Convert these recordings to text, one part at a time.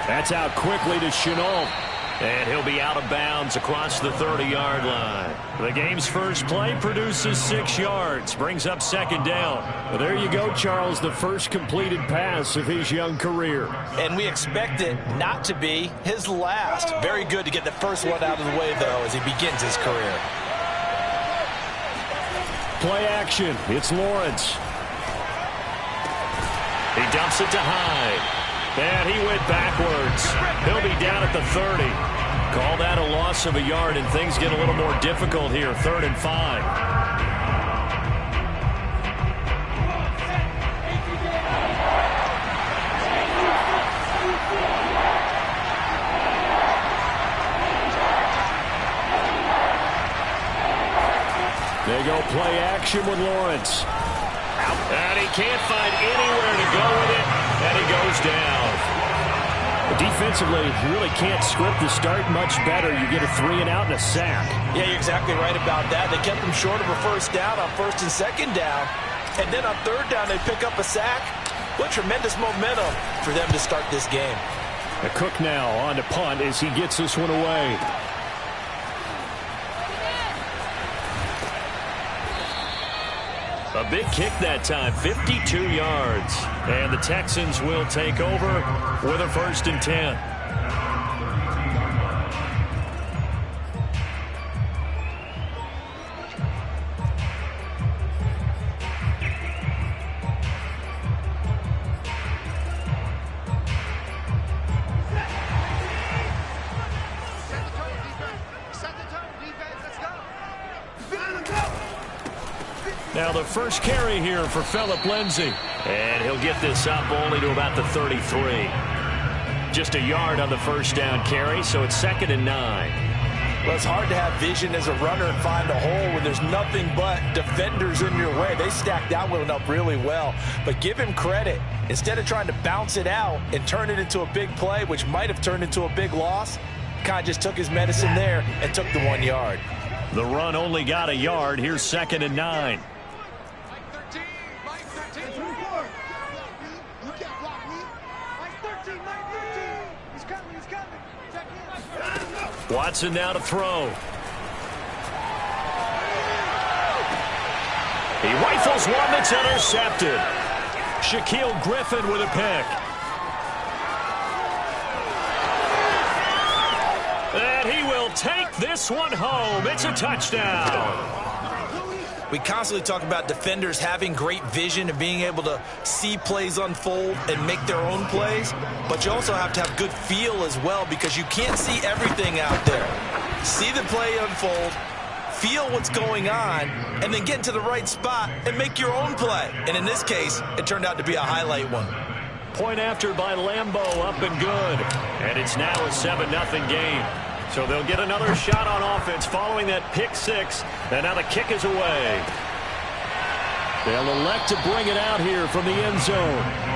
That's out quickly to Chenault. And he'll be out of bounds across the 30-yard line. The game's first play produces 6 yards, brings up second down. Well, there you go, Charles, the first completed pass of his young career. And we expect it not to be his last. Very good to get the first one out of the way, though, as he begins his career. Play action. It's Lawrence. He dumps it to Hyde. And he went backwards. He'll be down at the 30. Call that a loss of a yard, and things get a little more difficult here. 3rd and 5. They go play action with Lawrence. And he can't find anywhere to go with it, and he goes down. Defensively, you really can't script the start much better. You get a 3 and out and a sack. Yeah, you're exactly right about that. They kept him short of a first down on 1st and 2nd down. And then on 3rd down, they pick up a sack. What tremendous momentum for them to start this game. A Cook now on to punt as he gets this one away. A big kick that time, 52 yards. And the Texans will take over with a 1st and 10. Now the first carry here for Phillip Lindsay. And he'll get this up only to about the 33. Just a yard on the first down carry, so it's 2nd and 9. Well, it's hard to have vision as a runner and find a hole when there's nothing but defenders in your way. They stacked that one up really well. But give him credit. Instead of trying to bounce it out and turn it into a big play, which might have turned into a big loss, kind of just took his medicine there and took the 1 yard. The run only got a yard. Here's 2nd and 9. Watson now to throw. He rifles one that's intercepted. Shaquille Griffin with a pick. And he will take this one home. It's a touchdown. We constantly talk about defenders having great vision and being able to see plays unfold and make their own plays, but you also have to have good feel as well because you can't see everything out there. See the play unfold, feel what's going on, and then get into the right spot and make your own play. And in this case, it turned out to be a highlight one. Point after by Lambeau, up and good. And it's now a 7-0 game. So they'll get another shot on offense following that pick 6. And now the kick is away. They'll elect to bring it out here from the end zone.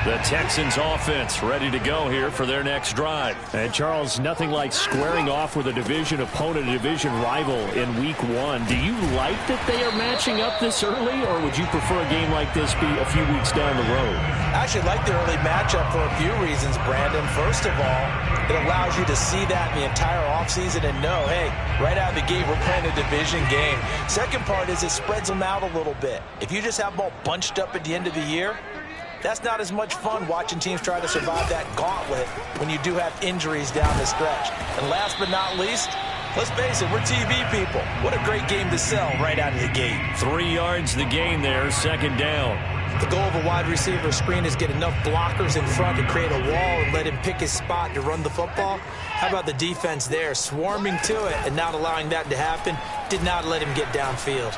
The Texans offense ready to go here for their next drive. And Charles, nothing like squaring off with a division opponent, a division rival in week 1. Do you like that they are matching up this early, or would you prefer a game like this be a few weeks down the road? I actually like the early matchup for a few reasons, Brandon. First of all, it allows you to see that in the entire offseason and know, hey, right out of the gate, we're playing a division game. Second part is it spreads them out a little bit. If you just have them all bunched up at the end of the year, that's not as much fun watching teams try to survive that gauntlet when you do have injuries down the stretch. And last but not least, let's face it, we're TV people. What a great game to sell right out of the gate. 3 yards the gain there, second down. The goal of a wide receiver screen is get enough blockers in front to create a wall and let him pick his spot to run the football. How about the defense there, swarming to it and not allowing that to happen? Did not let him get downfield.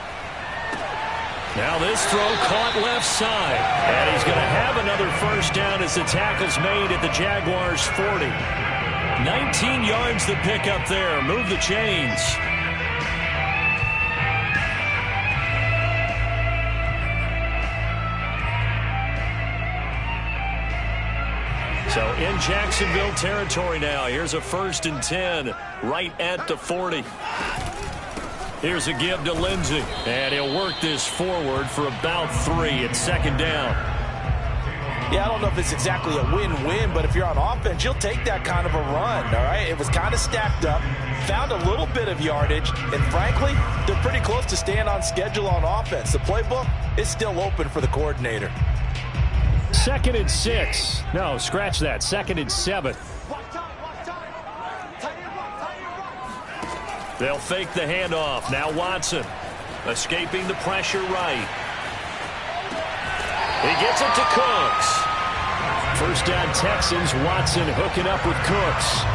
Now this throw caught left side. And he's going to have another first down as the tackle's made at the Jaguars' 40. 19 yards the pickup there. Move the chains. So in Jacksonville territory now. Here's a 1st and 10 right at the 40. Here's a give to Lindsey. And he'll work this forward for about 3 at 2nd down. Yeah, I don't know if it's exactly a win-win, but if you're on offense, you'll take that kind of a run, all right? It was kind of stacked up, found a little bit of yardage, and frankly, they're pretty close to staying on schedule on offense. The playbook is still open for the coordinator. 2nd and 6. No, scratch that. 2nd and 7. They'll fake the handoff. Now Watson escaping the pressure right. He gets it to Cooks. 1st down Texans. Watson hooking up with Cooks.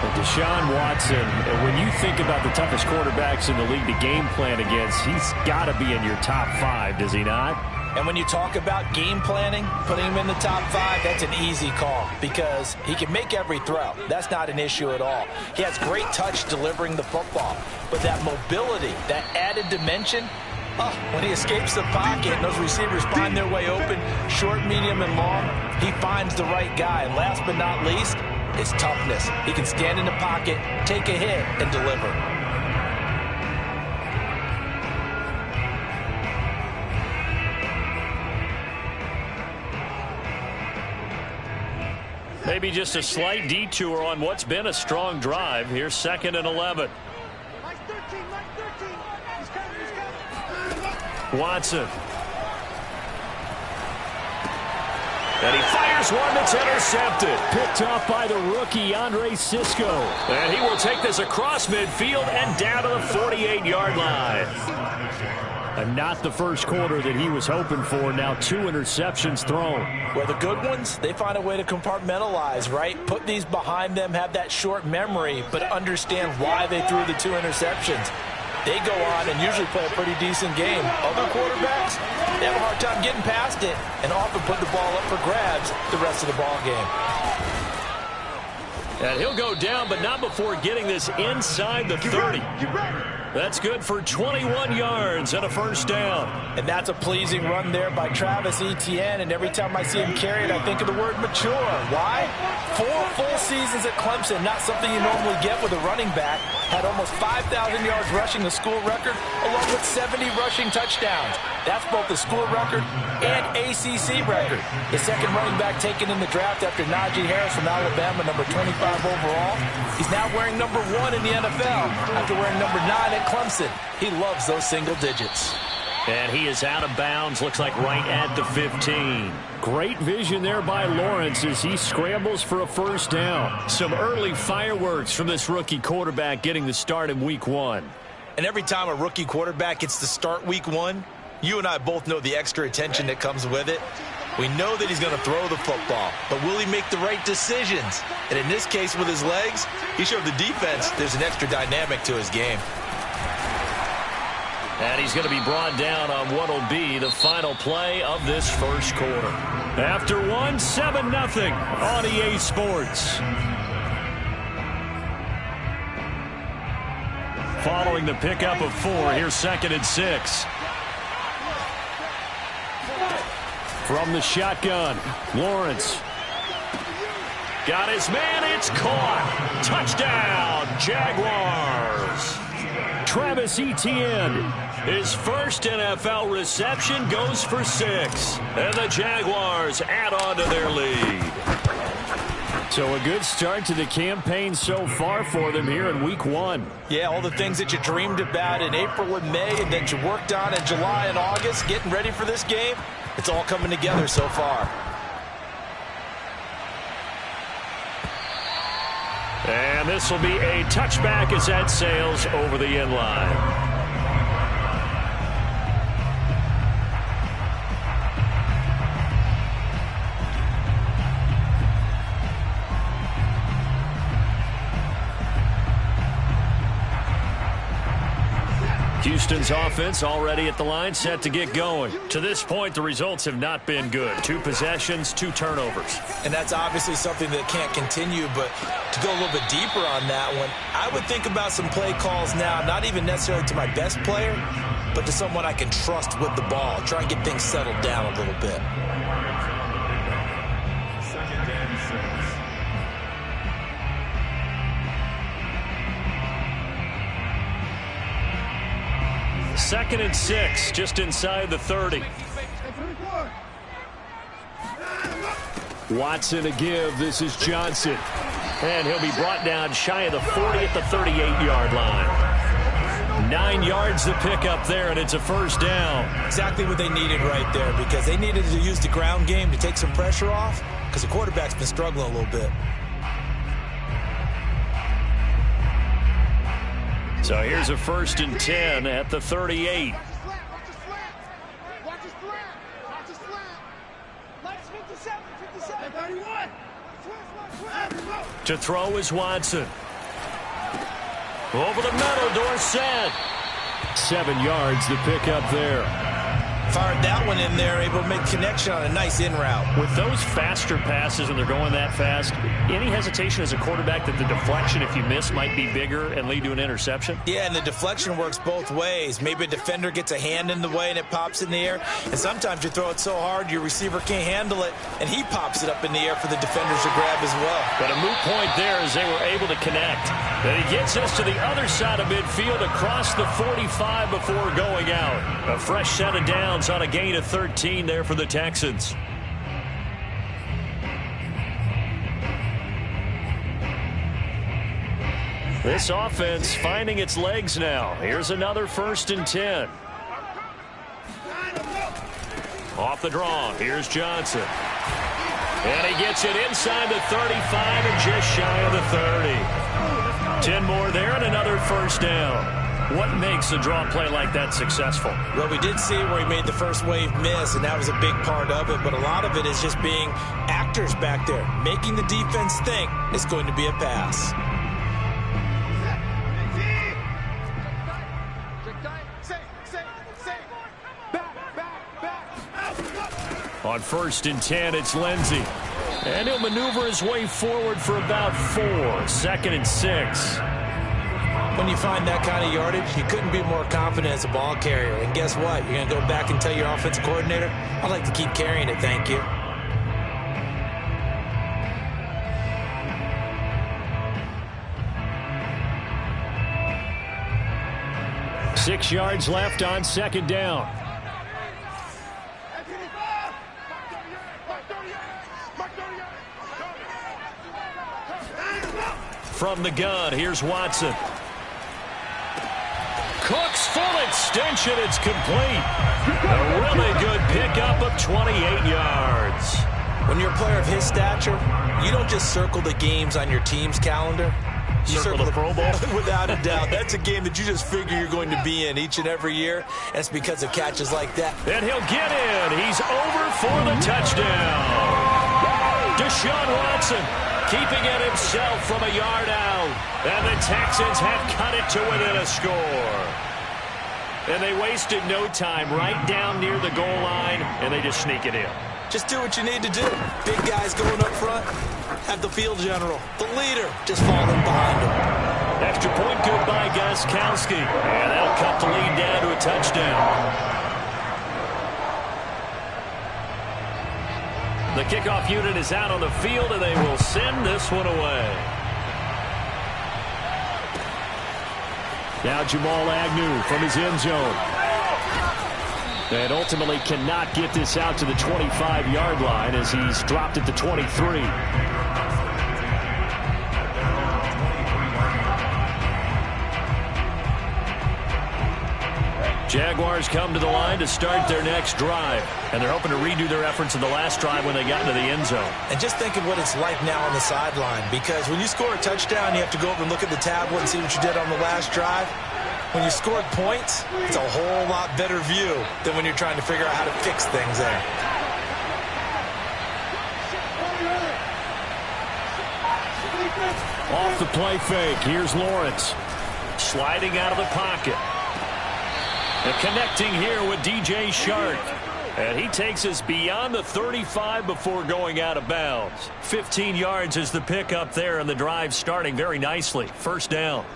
And Deshaun Watson, when you think about the toughest quarterbacks in the league to game plan against, he's got to be in your top 5, does he not? And when you talk about game planning, putting him in the top 5, that's an easy call because he can make every throw. That's not an issue at all. He has great touch delivering the football. But that mobility, that added dimension, when he escapes the pocket and those receivers find their way open, short, medium, and long, he finds the right guy. And last but not least, is toughness. He can stand in the pocket, take a hit, and deliver. Maybe just a slight detour on what's been a strong drive. Here's 2nd and 11. Watson. And he fires one that's intercepted. Picked off by the rookie, Andre Sisco. And he will take this across midfield and down to the 48-yard line. And not the first quarter that he was hoping for. Now 2 interceptions thrown. Well, the good ones, they find a way to compartmentalize, right? Put these behind them, have that short memory, but understand why they threw the 2 interceptions. They go on and usually play a pretty decent game. Other quarterbacks, they have a hard time getting past it and often put the ball up for grabs the rest of the ball game. And he'll go down, but not before getting this inside the 30. That's good for 21 yards and a 1st down. And that's a pleasing run there by Travis Etienne. And every time I see him carry it, I think of the word mature. Why? 4 full seasons at Clemson, not something you normally get with a running back. Had almost 5,000 yards rushing, the school record, along with 70 rushing touchdowns. That's both the school record and ACC record. The second running back taken in the draft after Najee Harris from Alabama, number 25 overall. He's now wearing number 1 in the NFL after wearing number 9 at Clemson. He loves those single digits. And he is out of bounds, looks like right at the 15. Great vision there by Lawrence as he scrambles for a 1st down. Some early fireworks from this rookie quarterback getting the start in week 1. And every time a rookie quarterback gets to start week 1, you and I both know the extra attention that comes with it. We know that he's going to throw the football, but will he make the right decisions? And in this case with his legs, he showed the defense there's an extra dynamic to his game. And he's going to be brought down on what will be the final play of this 1st quarter. After 1, 7-0 on EA Sports. Following the pickup of 4, here's 2nd and 6. From the shotgun, Lawrence. Got his man, it's caught. Touchdown, Jaguars. Travis Etienne, his 1st NFL reception, goes for 6. And the Jaguars add on to their lead. So a good start to the campaign so far for them here in week 1. Yeah, all the things that you dreamed about in April and May and that you worked on in July and August, getting ready for this game, it's all coming together so far. And this will be a touchback as that sails over the end line. Houston's offense already at the line, set to get going. To this point, the results have not been good. 2 possessions, 2 turnovers. And that's obviously something that can't continue, but to go a little bit deeper on that one, I would think about some play calls now, not even necessarily to my best player, but to someone I can trust with the ball. Try and get things settled down a little bit. 2nd and 6. 2nd and 6, just inside the 30. Watson to give. This is Johnson. And he'll be brought down shy of the 40 at the 38-yard line. 9 yards to pick up there, and it's a first down. Exactly what they needed right there, because they needed to use the ground game to take some pressure off, because the quarterback's been struggling a little bit. So here's a 1st and 10 at the 38. To throw is Watson. Over the middle, Dorsett. 7 yards to pick up there. Fired that one in there, able to make connection on a nice in route. With those faster passes when they're going that fast, any hesitation as a quarterback that the deflection, if you miss, might be bigger and lead to an interception? Yeah, and the deflection works both ways. Maybe a defender gets a hand in the way and it pops in the air. And sometimes you throw it so hard your receiver can't handle it, and he pops it up in the air for the defenders to grab as well. But a moot point there as they were able to connect. Then he gets us to the other side of midfield across the 45 before going out. A fresh set of downs on a gain of 13 there for the Texans. This offense finding its legs now. Here's another 1st and 10. Off the draw. Here's Johnson. And he gets it inside the 35 and just shy of the 30. 10 more there and another first down. What makes a draw play like that successful? Well, we did see where he made the first wave miss, and that was a big part of it. But a lot of it is just being actors back there, making the defense think it's going to be a pass. On 1st and 10, it's Lindsey. And he'll maneuver his way forward for about 4. 2nd and 6. When you find that kind of yardage, you couldn't be more confident as a ball carrier. And guess what? You're going to go back and tell your offensive coordinator, I'd like to keep carrying it, thank you. Six yards left on 2nd down. From the gun, here's Watson. Cook's full extension, it's complete. A really good pickup of 28 yards. When you're a player of his stature, you don't just circle the games on your team's calendar. You circle the Pro Bowl? Without a doubt. That's a game that you just figure you're going to be in each and every year. And it's because of catches like that. And he'll get in. He's over for the touchdown. Deshaun Watson keeping it himself from a yard out. And the Texans have cut it to within a score. And they wasted no time right down near the goal line, and they just sneak it in. Just do what you need to do. Big guys going up front. Have the field general, the leader, just falling behind him. Extra point good by Gostkowski. And that'll cut the lead down to a touchdown. The kickoff unit is out on the field, and they will send this one away. Now Jamal Agnew from his end zone. And ultimately cannot get this out to the 25-yard line as he's dropped at the 23. Jaguars come to the line to start their next drive. And they're hoping to redo their efforts in the last drive when they got into the end zone. And just think of what it's like now on the sideline. Because when you score a touchdown, you have to go over and look at the tablet and see what you did on the last drive. When you scored points, it's a whole lot better view than when you're trying to figure out how to fix things there. Off the play fake, here's Lawrence. Sliding out of the pocket. And connecting here with DJ Shark. And he takes us beyond the 35 before going out of bounds. 15 yards is the pickup there, and the drive starting very nicely. First down.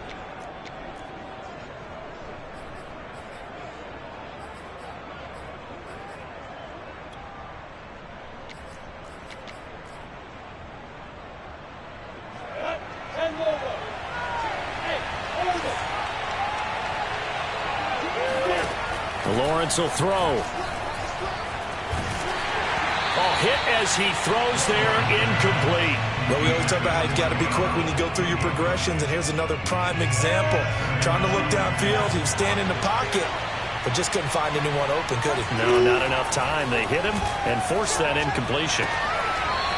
Lawrence will throw. Oh, hit as he throws there, incomplete. Well, we always talk about how you've got to be quick when you go through your progressions, and here's another prime example. Trying to look downfield, he was standing in the pocket, but just couldn't find anyone open, could he? No, not enough time. They hit him and forced that incompletion.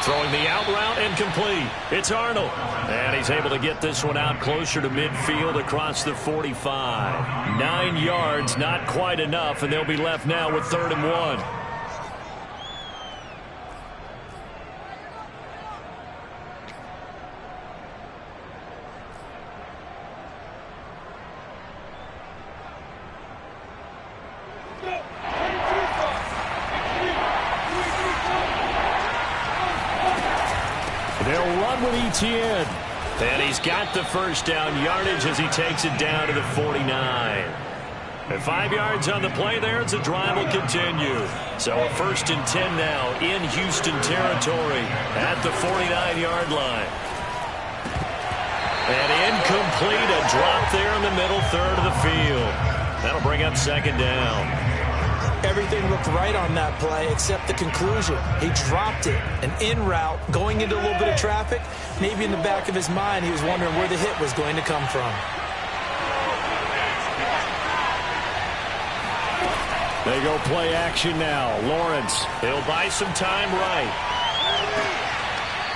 Throwing the out route, incomplete. It's Arnold. And he's able to get this one out closer to midfield across the 45. 9 yards, not quite enough, and they'll be left now with 3rd and 1. They'll run with Etienne. And he's got the first down yardage as he takes it down to the 49. And 5 yards on the play there as the drive will continue. So a 1st and 10 now in Houston territory at the 49-yard line. And incomplete, a drop there in the middle third of the field. That'll bring up 2nd down. Everything looked right on that play except the conclusion. He dropped it, an in route, going into a little bit of traffic. Maybe in the back of his mind, he was wondering where the hit was going to come from. They go play action now. Lawrence, he'll buy some time right.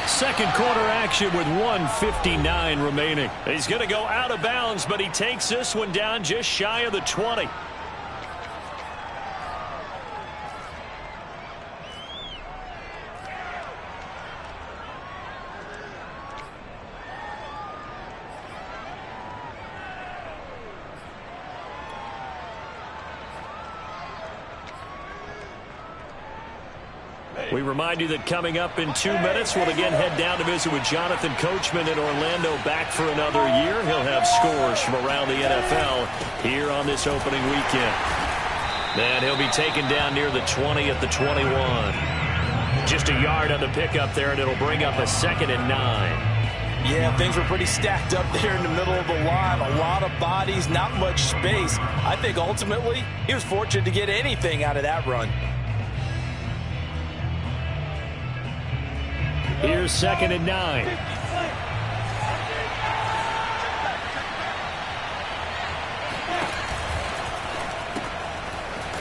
2nd quarter action with 1:59 remaining. He's going to go out of bounds, but he takes this one down just shy of the 20. We remind you that coming up in 2 minutes, we'll again head down to visit with Jonathan Coachman in Orlando, back for another year. He'll have scores from around the NFL here on this opening weekend. And he'll be taken down near the 20 at the 21. Just a yard on the pickup there, and it'll bring up a 2nd and 9. Yeah, things were pretty stacked up there in the middle of the line. A lot of bodies, not much space. I think ultimately he was fortunate to get anything out of that run. Here's 2nd and 9.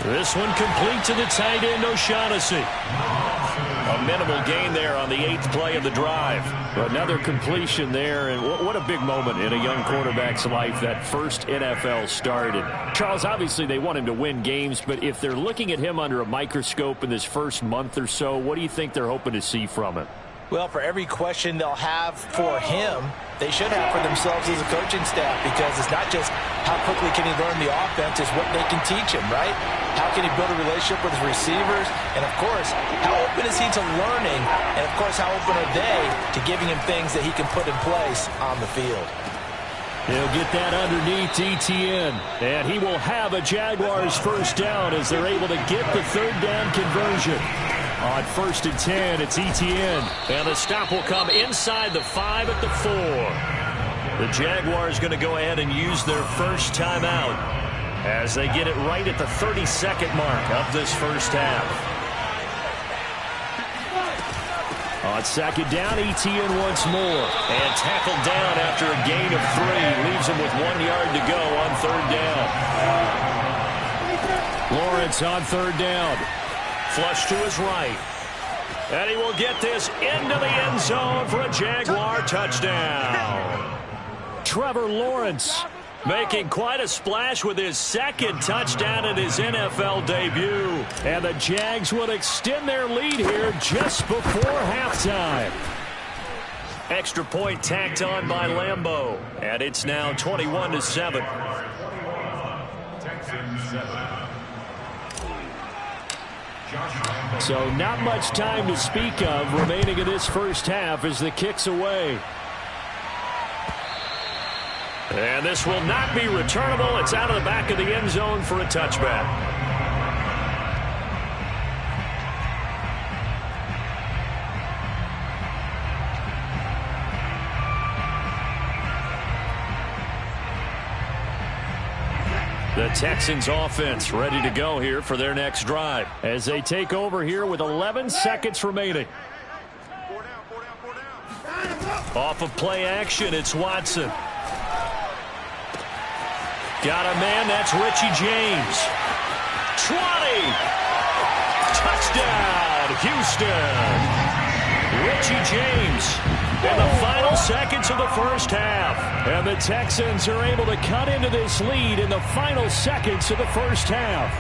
This one complete to the tight end, O'Shaughnessy. A minimal gain there on the 8th play of the drive. Another completion there, and what a big moment in a young quarterback's life, that first NFL start. And Charles, obviously they want him to win games, but if they're looking at him under a microscope in this first month or so, what do you think they're hoping to see from him? Well, for every question they'll have for him, they should have for themselves as a coaching staff, because it's not just how quickly can he learn the offense, it's what they can teach him, right? How can he build a relationship with his receivers? And, of course, how open is he to learning? And, of course, how open are they to giving him things that he can put in place on the field? He'll get that underneath Etienne, and he will have a Jaguars first down as they're able to get the 3rd down conversion. On 1st and 10, it's Etienne. And the stop will come inside the 5 at the 4. The Jaguars going to go ahead and use their first timeout as they get it right at the 32nd mark of this first half. On 2nd down, Etienne once more. And tackled down after a gain of 3. Leaves him with 1 yard to go on 3rd down. Lawrence on 3rd down. Flush to his right. And he will get this into the end zone for a Jaguar touchdown. Trevor Lawrence making quite a splash with his 2nd touchdown in his NFL debut. And the Jags will extend their lead here just before halftime. Extra point tacked on by Lambeau. And it's now 21-7. Texans 7. So not much time to speak of remaining in this first half as the kick's away. And this will not be returnable. It's out of the back of the end zone for a touchback. The The Texans offense ready to go here for their next drive as they take over here with 11 seconds remaining. Off of play action, it's Watson. Got a man, that's Richie James. 20. Touchdown, Houston. Richie James in the final seconds of the first half. And the Texans are able to cut into this lead in the final seconds of the first half.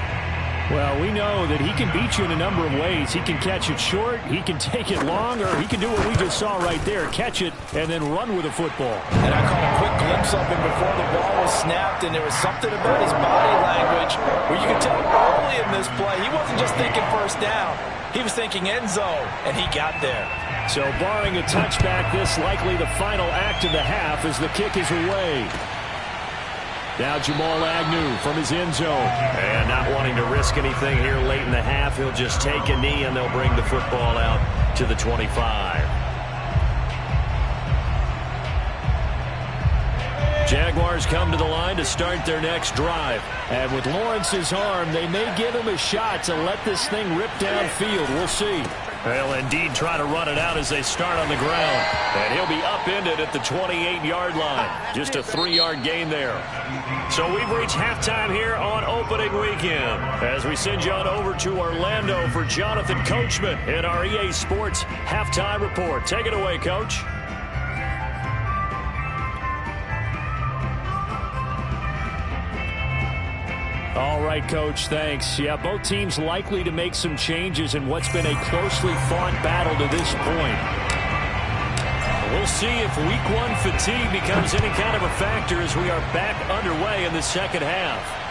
Well, we know that he can beat you in a number of ways. He can catch it short, he can take it long, or he can do what we just saw right there, catch it and then run with the football. And I caught a quick glimpse of him before the ball was snapped, and there was something about his body language where you could tell early in this play he wasn't just thinking first down. He was thinking end zone, and he got there. So barring a touchback, this likely the final act of the half as the kick is away. Now Jamal Agnew from his end zone. And not wanting to risk anything here late in the half, he'll just take a knee and they'll bring the football out to the 25. Jaguars come to the line to start their next drive. And with Lawrence's arm, they may give him a shot to let this thing rip downfield. We'll see. They'll indeed try to run it out as they start on the ground. And he'll be upended at the 28-yard line. Just a 3-yard gain there. So we've reached halftime here on opening weekend. As we send you on over to Orlando for Jonathan Coachman in our EA Sports Halftime Report. Take it away, Coach. All right, Coach, thanks. Yeah, both teams likely to make some changes in what's been a closely fought battle to this point. We'll see if Week 1 fatigue becomes any kind of a factor as we are back underway in the second half.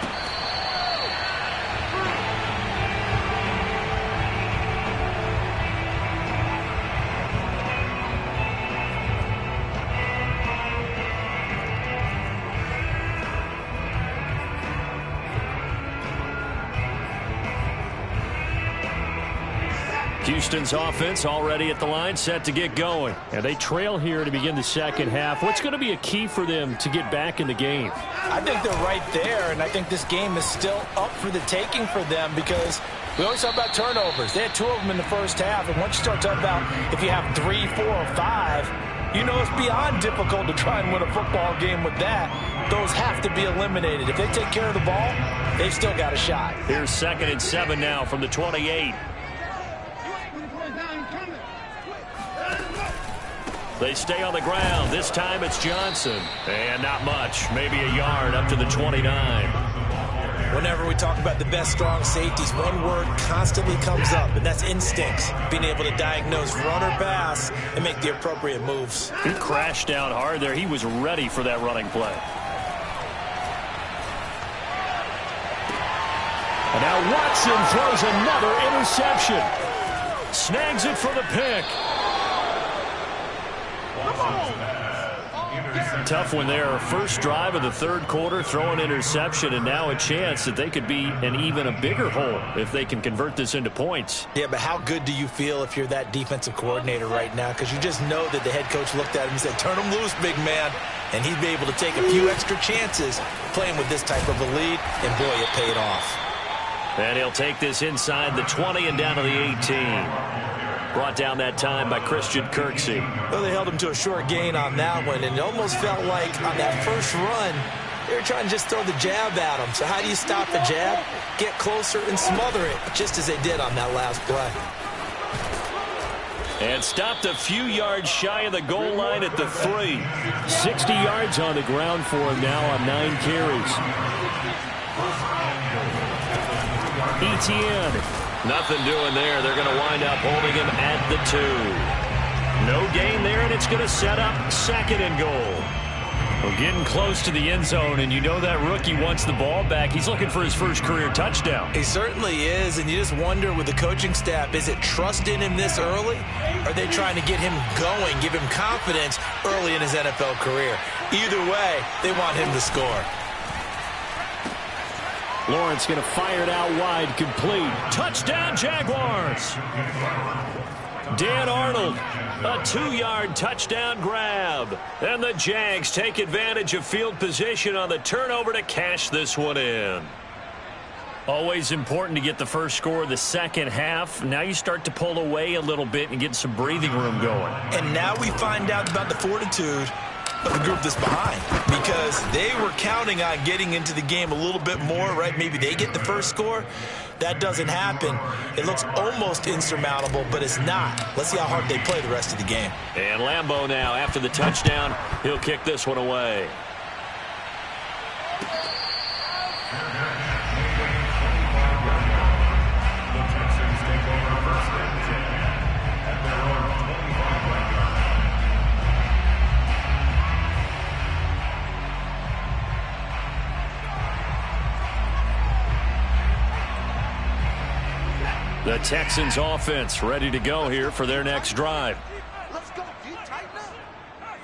Houston's offense already at the line, set to get going. And they trail here to begin the second half. What's going to be a key for them to get back in the game? I think they're right there, and I think this game is still up for the taking for them because we always talk about turnovers. They had 2 of them in the first half, and once you start talking about if you have 3, 4, or 5, you know it's beyond difficult to try and win a football game with that. Those have to be eliminated. If they take care of the ball, they've still got a shot. Here's 2nd and 7 now from the 28. They stay on the ground. This time it's Johnson. And not much. Maybe a yard up to the 29. Whenever we talk about the best strong safeties, one word constantly comes up, and that's instincts. Being able to diagnose run or pass and make the appropriate moves. He crashed down hard there. He was ready for that running play. And now Watson throws another interception. Snags it for the pick. Tough one there. First drive of the third quarter, throw an interception, and now a chance that they could be in even a bigger hole if they can convert this into points. Yeah, but how good do you feel if you're that defensive coordinator right now? Because you just know that the head coach looked at him and said, turn him loose, big man. And he'd be able to take a few extra chances playing with this type of a lead, and boy, it paid off. And he'll take this inside the 20 and down to the 18. Brought down that time by Christian Kirksey. Well, they held him to a short gain on that one, and it almost felt like on that first run, they were trying to just throw the jab at him. So how do you stop the jab? Get closer and smother it, just as they did on that last play. And stopped a few yards shy of the goal line at the 3. 60 yards on the ground for him now on 9 carries. Etienne. Nothing doing there. They're going to wind up holding him at the 2. No gain there, and it's going to set up 2nd and goal. We're getting close to the end zone, and you know that rookie wants the ball back. He's looking for his first career touchdown. He certainly is, and you just wonder with the coaching staff, is it trust in him this early? Or are they trying to get him going, give him confidence early in his NFL career? Either way, they want him to score. Lawrence going to fire it out wide, complete. Touchdown, Jaguars! Dan Arnold, a 2-yard touchdown grab. And the Jags take advantage of field position on the turnover to cash this one in. Always important to get the first score of the second half. Now you start to pull away a little bit and get some breathing room going. And now we find out about the fortitude of the group that's behind, because they were counting on getting into the game a little bit more, right? Maybe they get the first score. That doesn't happen. It looks almost insurmountable, but it's not. Let's see how hard they play the rest of the game. And Lambeau now, after the touchdown, he'll kick this one away. The Texans offense ready to go here for their next drive. Let's go. Can you tighten up?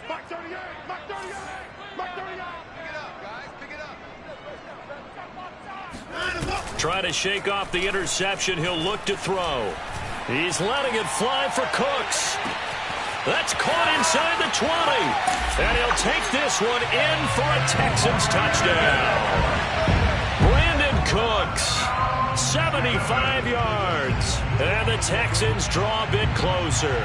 Mark 38. Mark 38. Mark 38. Pick it up, guys. Pick it up. Try to shake off the interception. He'll look to throw. He's letting it fly for Cooks. That's caught inside the 20. And he'll take this one in for a Texans touchdown. Brandon Cooks. 75 yards, and the Texans draw a bit closer.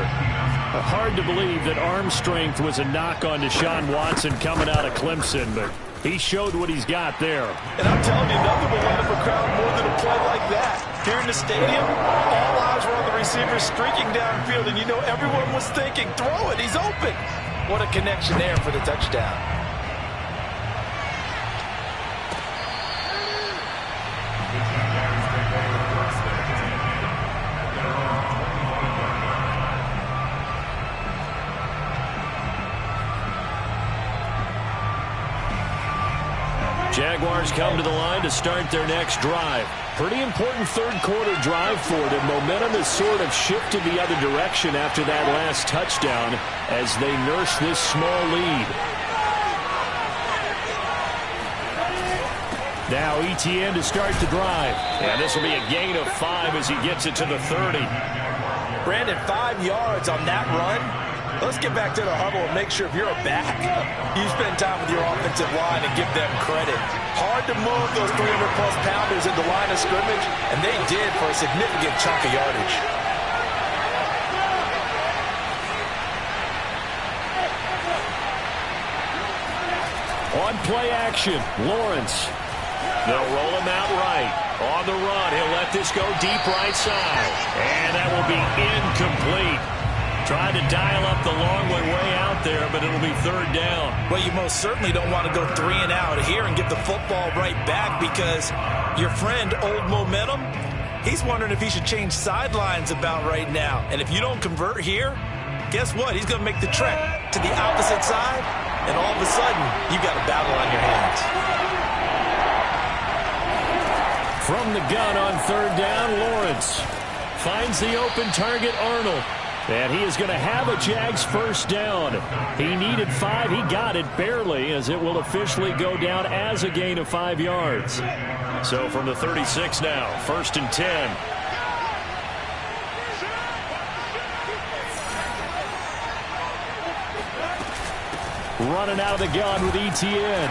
Hard to believe that arm strength was a knock on Deshaun Watson coming out of Clemson, but he showed what he's got there. And I'm telling you, nothing will light up a crowd more than a play like that. Here in the stadium, all eyes were on the receiver streaking downfield, and you know everyone was thinking, throw it, he's open. What a connection there for the touchdown. Jaguars come to the line to start their next drive. Pretty important third-quarter drive for them. Momentum has sort of shifted the other direction after that last touchdown as they nurse this small lead. Now ETN to start the drive. And this will be a gain of 5 as he gets it to the 30. Brandon, 5 yards on that run. Let's get back to the huddle and make sure if you're a back, you spend time with your offensive line and give them credit. Hard to move those 300-plus pounders in the line of scrimmage, and they did for a significant chunk of yardage. On play action, Lawrence. They'll roll him out right. On the run, he'll let this go deep right side. And that will be incomplete. Tried to dial up the long one way out there, but it'll be third down. Well, you most certainly don't want to go 3 and out here and get the football right back, because your friend, Old Momentum, he's wondering if he should change sidelines about right now. And if you don't convert here, guess what? He's going to make the trek to the opposite side, and all of a sudden, you got a battle on your hands. From the gun on third down, Lawrence finds the open target, Arnold. And he is going to have a Jags first down. He needed 5. He got it barely, as it will officially go down as a gain of 5 yards. So from the 36 now, 1st and 10. Running out of the gun with ETN.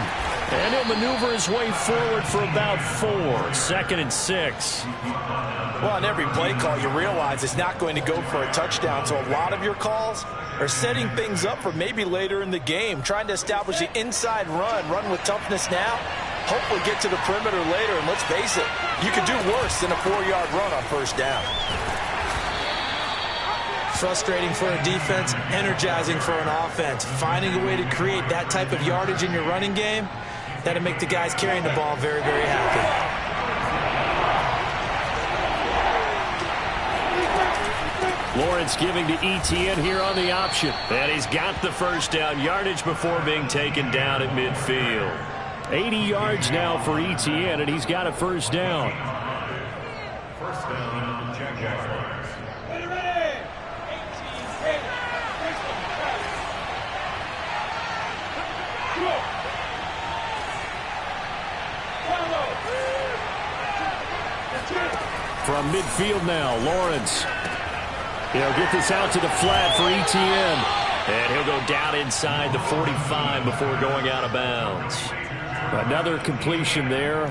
And he'll maneuver his way forward for about 4. 2nd and 6. Well, on every play call, you realize it's not going to go for a touchdown. So a lot of your calls are setting things up for maybe later in the game, trying to establish the inside run with toughness now, hopefully get to the perimeter later. And let's face it, you could do worse than a 4-yard run on first down. Frustrating for a defense, energizing for an offense. Finding a way to create that type of yardage in your running game, that'll make the guys carrying the ball very, very happy. Lawrence giving to ETN here on the option. And he's got the first down yardage before being taken down at midfield. 80 yards now for ETN, and he's got a first down. First down, Jaguars. From midfield now, Lawrence. He'll get this out to the flat for ETN. And he'll go down inside the 45 before going out of bounds. Another completion there.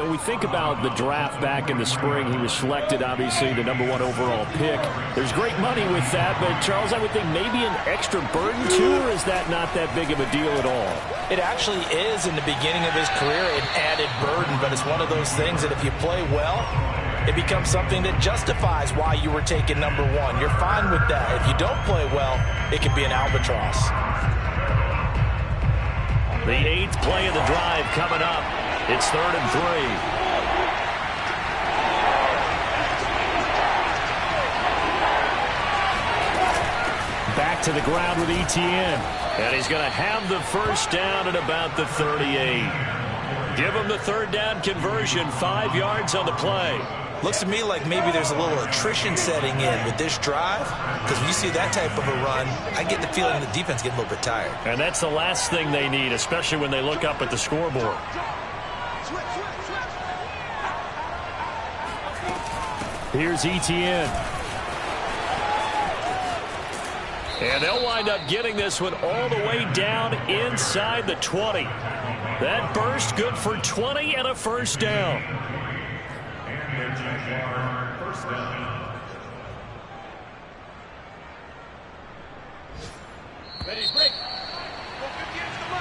We think about the draft back in the spring. He was selected, obviously, the #1 overall pick. There's great money with that, but, Charles, I would think maybe an extra burden, too, or is that not that big of a deal at all? It actually is in the beginning of his career an added burden, but it's one of those things that if you play well, it becomes something that justifies why you were taken #1. You're fine with that. If you don't play well, it can be an albatross. The 8th play of the drive coming up. It's 3rd and 3. Back to the ground with ETN. And he's going to have the first down at about the 38. Give him the 3rd down conversion, 5 yards on the play. Looks to me like maybe there's a little attrition setting in with this drive, because when you see that type of a run, I get the feeling the defense getting a little bit tired. And that's the last thing they need, especially when they look up at the scoreboard. Here's ETN. And they'll wind up getting this one all the way down inside the 20. That burst good for 20 and a first down. First down.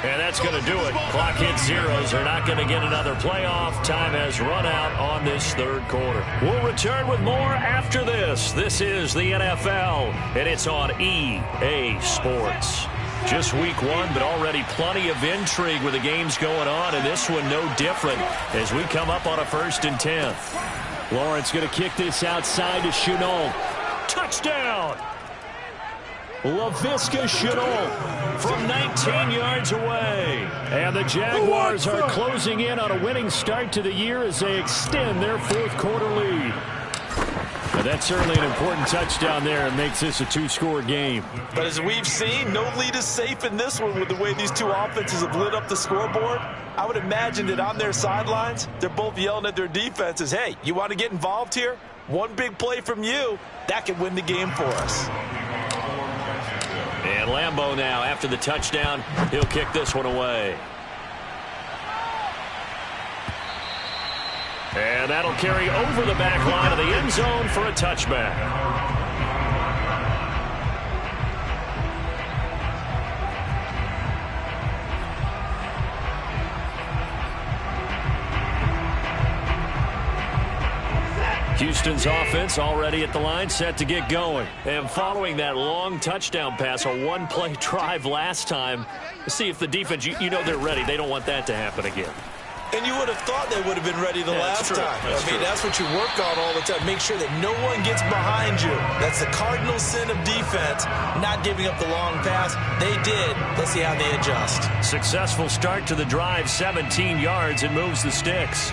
And that's going to do it. Clock hits zeros. They're not going to get another playoff. Time has run out on this 3rd quarter. We'll return with more after this. This is the NFL, and it's on EA Sports. Just week 1, but already plenty of intrigue with the games going on, and this one no different as we come up on a 1st and 10. Lawrence going to kick this outside to Chenault. Touchdown! Laviska Chenault from 19 yards away. And the Jaguars are closing in on a winning start to the year as they extend their 4th quarter lead. And that's certainly an important touchdown there and makes this a 2-score game. But as we've seen, no lead is safe in this one with the way these two offenses have lit up the scoreboard. I would imagine that on their sidelines, they're both yelling at their defenses, hey, you want to get involved here? One big play from you, that could win the game for us. And Lambeau now, after the touchdown, he'll kick this one away. And that'll carry over the back line of the end zone for a touchback. Houston's offense already at the line, set to get going. And following that long touchdown pass, a one-play drive last time, see if the defense, you know they're ready. They don't want that to happen again. And you would have thought they would have been ready the last time. That's what you work on all the time. Make sure that no one gets behind you. That's the cardinal sin of defense, not giving up the long pass. They did. Let's see how they adjust. Successful start to the drive, 17 yards, and moves the sticks.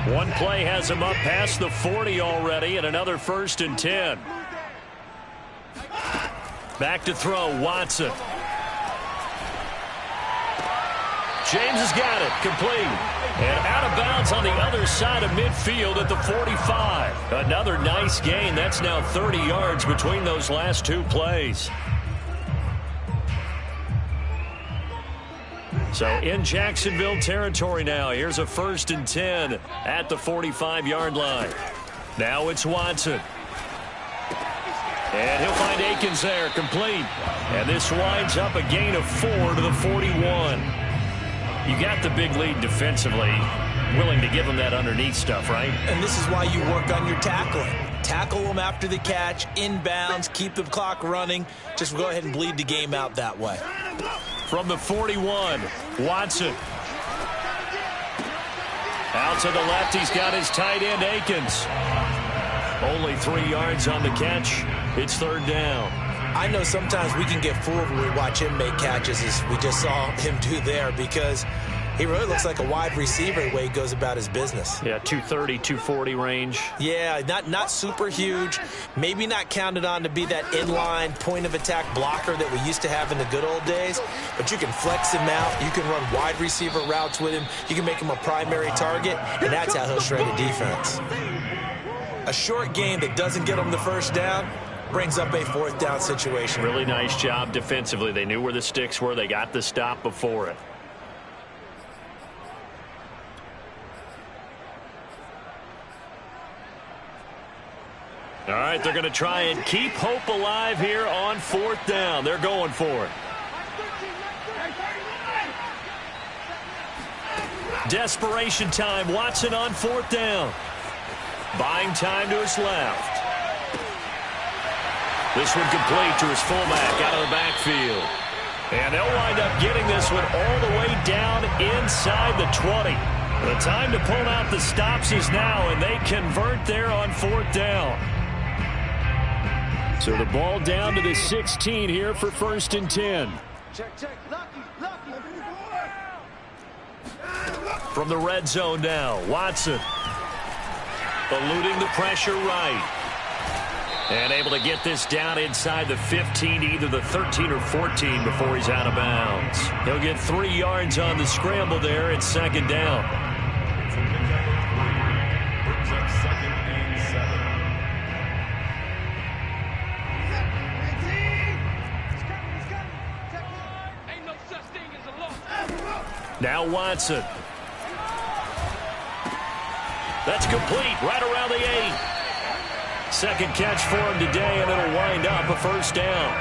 One play has him up past the 40 already, and another 1st and 10. Back to throw, Watson. James has got it, complete. And out of bounds on the other side of midfield at the 45. Another nice gain. That's now 30 yards between those last two plays. So in Jacksonville territory now. Here's a 1st and 10 at the 45-yard line. Now it's Watson. And he'll find Akins there, complete. And this winds up a gain of 4 to the 41. You got the big lead defensively, willing to give them that underneath stuff, right? And this is why you work on your tackling. Tackle them after the catch, inbounds, keep the clock running. Just go ahead and bleed the game out that way. From the 41, Watson. Out to the left, he's got his tight end, Akins. Only 3 yards on the catch. It's 3rd down. I know sometimes we can get fooled when we watch him make catches, as we just saw him do there, because He really looks like a wide receiver the way he goes about his business. Yeah, 230, 240 range. Yeah, not super huge. Maybe not counted on to be that inline point-of-attack blocker that we used to have in the good old days. But you can flex him out. You can run wide receiver routes with him. You can make him a primary target, and that's how he'll shred a defense. A short game that doesn't get him the first down brings up a fourth down situation. Really nice job defensively. They knew where the sticks were. They got the stop before it. All right, they're going to try and keep hope alive here on fourth down. They're going for it. Desperation time. Watson on fourth down. Buying time to his left. This one complete to his fullback out of the backfield. And they'll wind up getting this one all the way down inside the 20. The time to pull out the stops is now, and they convert there on fourth down. So the ball down to the 16 here for 1st and 10. Check. Lucky. From the red zone now, Watson. Eluding the pressure right. And able to get this down inside the 15, either the 13 or 14 before he's out of bounds. He'll get 3 yards on the scramble there at 2nd down. Brings up 2nd and 7. Now Watson. That's complete right around the 8. Second catch for him today, and it'll wind up a first down.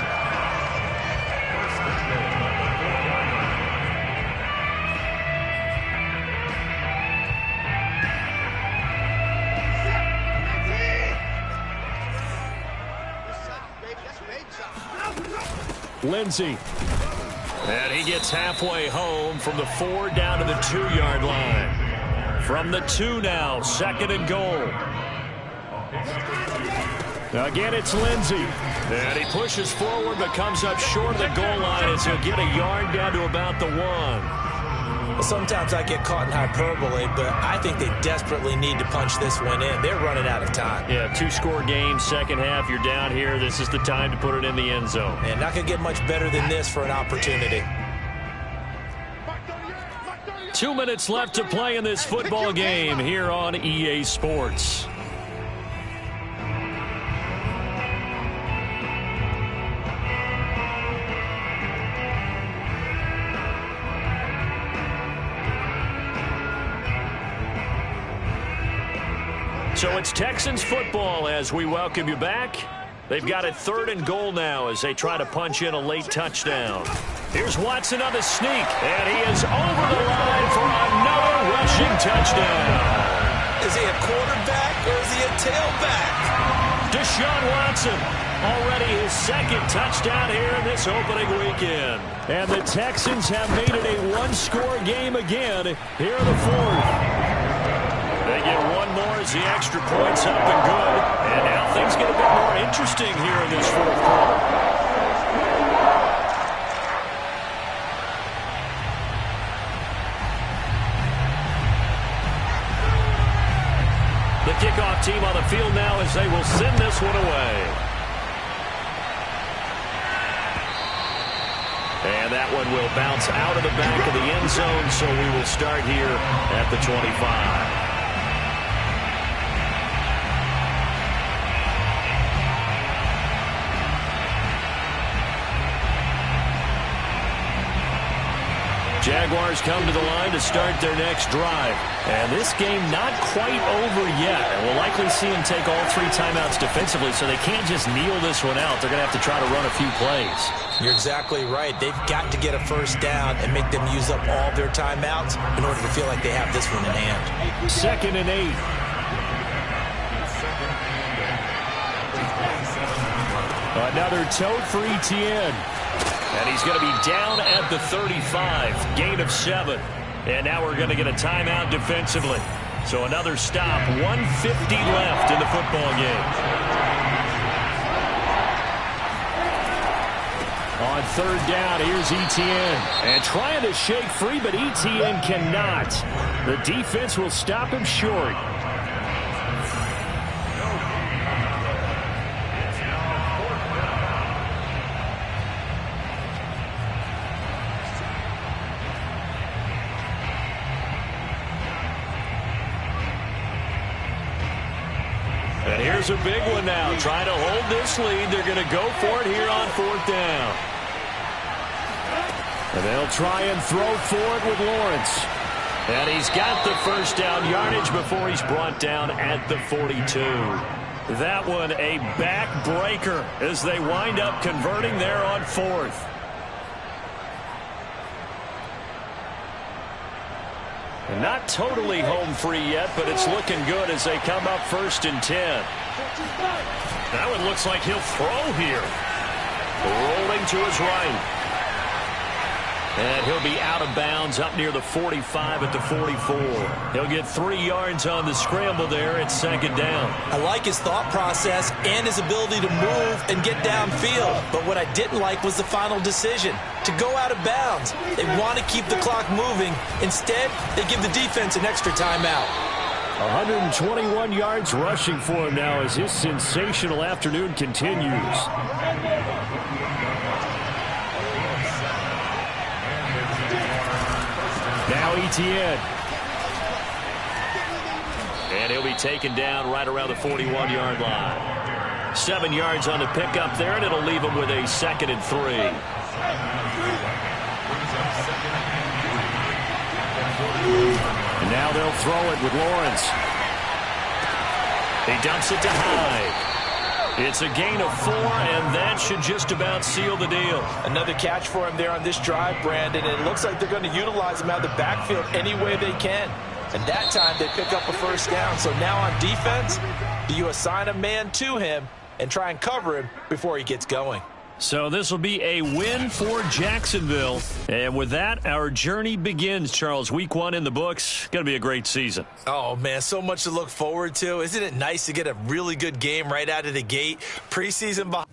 Lindsey. And he gets halfway home from the 4 down to the 2-yard line. From the 2 now, 2nd and goal. Again, it's Lindsey. And he pushes forward but comes up short of the goal line as he'll get a yard down to about the 1. Well, sometimes I get caught in hyperbole, but I think they desperately need to punch this one in. They're running out of time. Yeah, 2-score game, second half. You're down here. This is the time to put it in the end zone. And not going to get much better than this for an opportunity. 2 minutes left to play in this football game here on EA Sports. So it's Texans football as we welcome you back. They've got it 3rd and goal now as they try to punch in a late touchdown. Here's Watson on the sneak, and he is over the line for another rushing touchdown. Is he a quarterback or is he a tailback? Deshaun Watson, already his 2nd touchdown here in this opening weekend. And the Texans have made it a 1-score game again here in the 4th. They get one more as the extra point's up and good. And now things get a bit more interesting here in this 4th quarter. The kickoff team on the field now as they will send this one away. And that one will bounce out of the back of the end zone, so we will start here at the 25. Jaguars come to the line to start their next drive. And this game not quite over yet. And we'll likely see them take all 3 timeouts defensively, so they can't just kneel this one out. They're going to have to try to run a few plays. You're exactly right. They've got to get a first down and make them use up all their timeouts in order to feel like they have this one in hand. 2nd and 8. Another tote for Etienne. And he's going to be down at the 35, gain of 7. And now we're going to get a timeout defensively. So another stop, 1:50 left in the football game. On third down, here's Etienne. And trying to shake free, but Etienne cannot. The defense will stop him short. And here's a big one now. Trying to hold this lead. They're going to go for it here on fourth down. And they'll try and throw for it with Lawrence. And he's got the first down yardage before he's brought down at the 42. That one a backbreaker as they wind up converting there on fourth. And not totally home free yet, but it's looking good as they come up 1st and 10. That one looks like he'll throw here. Rolling to his right. And he'll be out of bounds up near the 45 at the 44. He'll get 3 yards on the scramble there at 2nd down. I like his thought process and his ability to move and get downfield. But what I didn't like was the final decision, to go out of bounds. They want to keep the clock moving. Instead, they give the defense an extra timeout. 121 yards rushing for him now as his sensational afternoon continues. Now Etienne. And he'll be taken down right around the 41-yard line. 7 yards on the pickup there, and it'll leave him with a 2nd and 3. And now they'll throw it with Lawrence. He dumps it to Hyde. It's a gain of 4, and that should just about seal the deal. Another catch for him there on this drive, Brandon, and it looks like they're going to utilize him out of the backfield any way they can. And that time they pick up a first down. So now on defense, do you assign a man to him and try and cover him before he gets going? So this will be a win for Jacksonville. And with that, our journey begins, Charles. Week 1 in the books. Going to be a great season. Oh, man, so much to look forward to. Isn't it nice to get a really good game right out of the gate? Preseason behind.